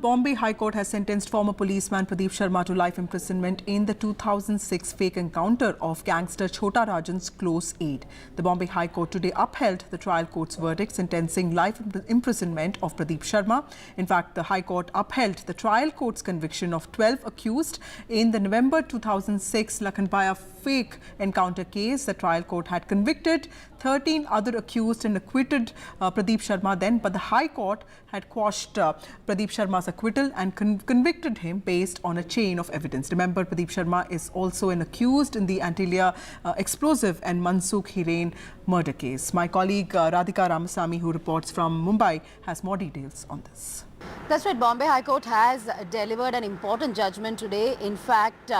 Bombay High Court has sentenced former policeman Pradeep Sharma to life imprisonment in the 2006 fake encounter of gangster Chhota Rajan's close aide. The Bombay High Court today upheld the trial court's verdict sentencing life imprisonment of Pradeep Sharma. In fact, the High Court upheld the trial court's conviction of 12 accused in the November 2006 Lakhanbaya fake encounter case. The trial court had convicted 13 other accused and acquitted Pradeep Sharma then, but the High Court had quashed Pradeep Sharma's acquittal and convicted him based on a chain of evidence. Remember, Pradeep Sharma is also an accused in the Antilia explosive and Mansukh Hiren murder case. My colleague Radhika Ramasamy, who reports from Mumbai, has more details on this. That's right. Bombay High Court has delivered an important judgment today. In fact,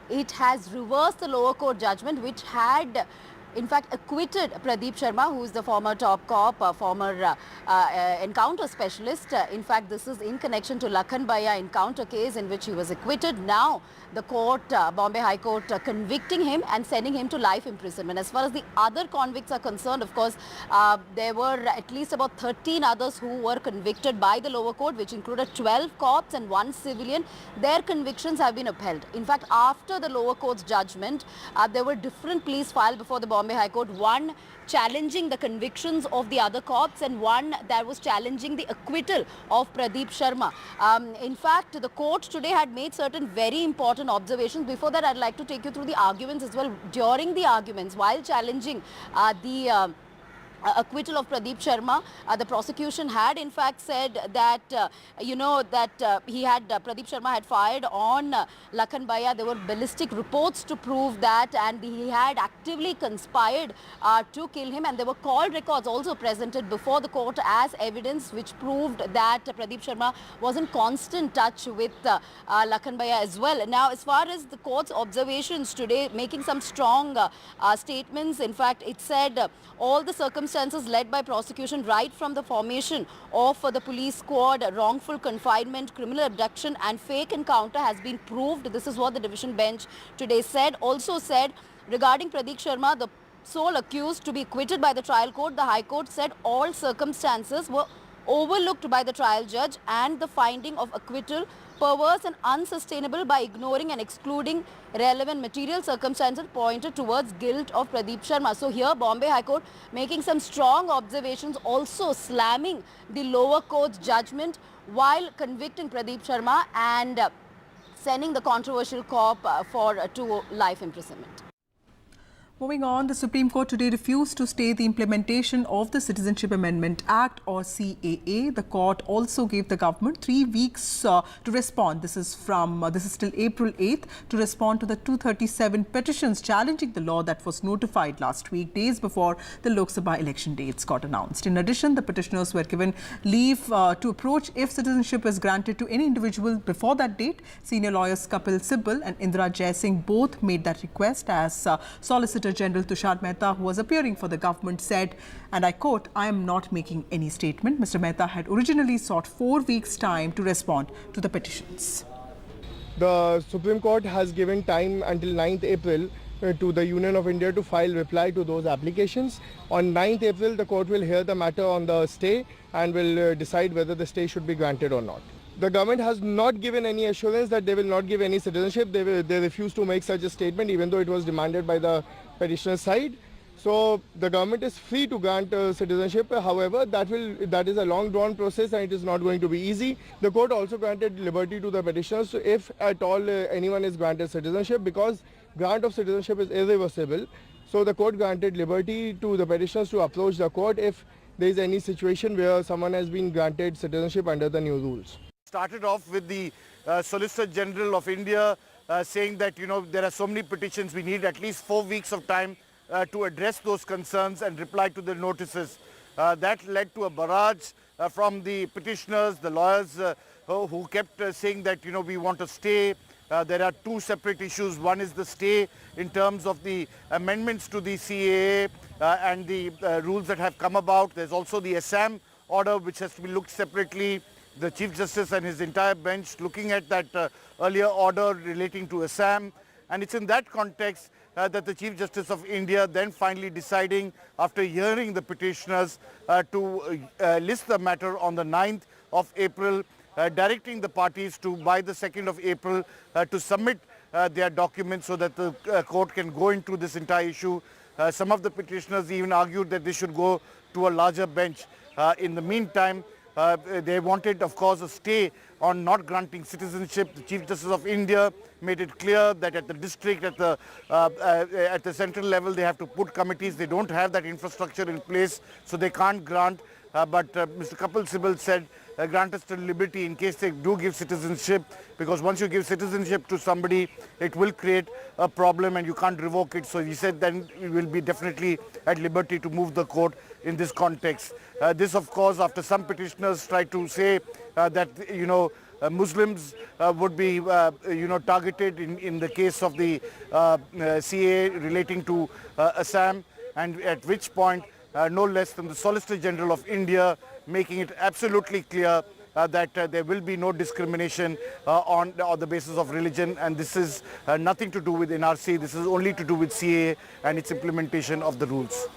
it has reversed the lower court judgment which had in fact acquitted Pradeep Sharma, who is the former top cop, former encounter specialist. In fact, this is in connection to Lakhanbaya encounter case in which he was acquitted. Now the court, Bombay High Court, convicting him and sending him to life imprisonment. As far as the other convicts are concerned, of course, there were at least about 13 others who were convicted by the lower court, which included 12 cops and 1 civilian. Their convictions have been upheld. In fact, after the lower court's judgment, there were different pleas filed before the Bombay High Court, one challenging the convictions of the other cops and one that was challenging the acquittal of Pradeep Sharma. In fact, the court today had made certain very important observations. Before that, I'd like to take you through the arguments as well. During the arguments, while challenging the acquittal of Pradeep Sharma, the prosecution had in fact said that Pradeep Sharma had fired on Lakhanbaya. There were ballistic reports to prove that, and he had actively conspired to kill him, and there were call records also presented before the court as evidence which proved that Pradeep Sharma was in constant touch with Lakhanbaya as well. Now, as far as the court's observations today, making some strong statements, in fact it said all the circumstances led by prosecution right from the formation of the police squad, wrongful confinement, criminal abduction and fake encounter has been proved. This is what the division bench today said. Also said regarding Pradeep Sharma, the sole accused to be acquitted by the trial court, the High Court said all circumstances were overlooked by the trial judge and the finding of acquittal perverse and unsustainable by ignoring and excluding relevant material circumstances pointed towards guilt of Pradeep Sharma. So here Bombay High Court making some strong observations, also slamming the lower court's judgment while convicting Pradeep Sharma and sending the controversial cop to life imprisonment. Moving on, the Supreme Court today refused to stay the implementation of the Citizenship Amendment Act or CAA. The court also gave the government 3 weeks to respond. This is till April 8th to respond to the 237 petitions challenging the law that was notified last week, days before the Lok Sabha election dates got announced. In addition, the petitioners were given leave to approach if citizenship is granted to any individual before that date. Senior lawyers Kapil Sibal and Indira Jaisingh both made that request as Solicitor General Tushar Mehta, who was appearing for the government, said, and I quote, "I am not making any statement." Mr. Mehta had originally sought 4 weeks' time to respond to the petitions. The Supreme Court has given time until 9th April to the Union of India to file reply to those applications. On 9th April, the court will hear the matter on the stay and will decide whether the stay should be granted or not. The government has not given any assurance that they will not give any citizenship. They refuse to make such a statement, even though it was demanded by the petitioner side. So the government is free to grant citizenship. However, that is a long drawn process and it is not going to be easy. The court also granted liberty to the petitioners if at all anyone is granted citizenship, because grant of citizenship is irreversible. So the court granted liberty to the petitioners to approach the court if there is any situation where someone has been granted citizenship under the new rules. Started off with the Solicitor General of India saying that, there are so many petitions, we need at least 4 weeks of time to address those concerns and reply to the notices. That led to a barrage from the petitioners, the lawyers who kept saying that, we want to stay. There are 2 separate issues. One is the stay in terms of the amendments to the CAA and the rules that have come about. There's also the Assam order which has to be looked separately. The Chief Justice and his entire bench looking at that earlier order relating to Assam. And it's in that context that the Chief Justice of India then finally deciding, after hearing the petitioners, to list the matter on the 9th of April directing the parties to, by the 2nd of April, to submit their documents so that the court can go into this entire issue. Some of the petitioners even argued that this should go to a larger bench. In the meantime, they wanted, of course, a stay on not granting citizenship. The Chief Justice of India made it clear that at the district, at the central level, they have to put committees. They don't have that infrastructure in place, so they can't grant. But Mr. Kapil Sibal said, grant us the liberty in case they do give citizenship, because once you give citizenship to somebody, it will create a problem and you can't revoke it. So he said then we will be definitely at liberty to move the court in this context. This, of course, after some petitioners tried to say that, Muslims would be, targeted in the case of the CA relating to Assam, and at which point no less than the Solicitor General of India making it absolutely clear that there will be no discrimination on the basis of religion, and this is nothing to do with NRC. This is only to do with CA and its implementation of the rules.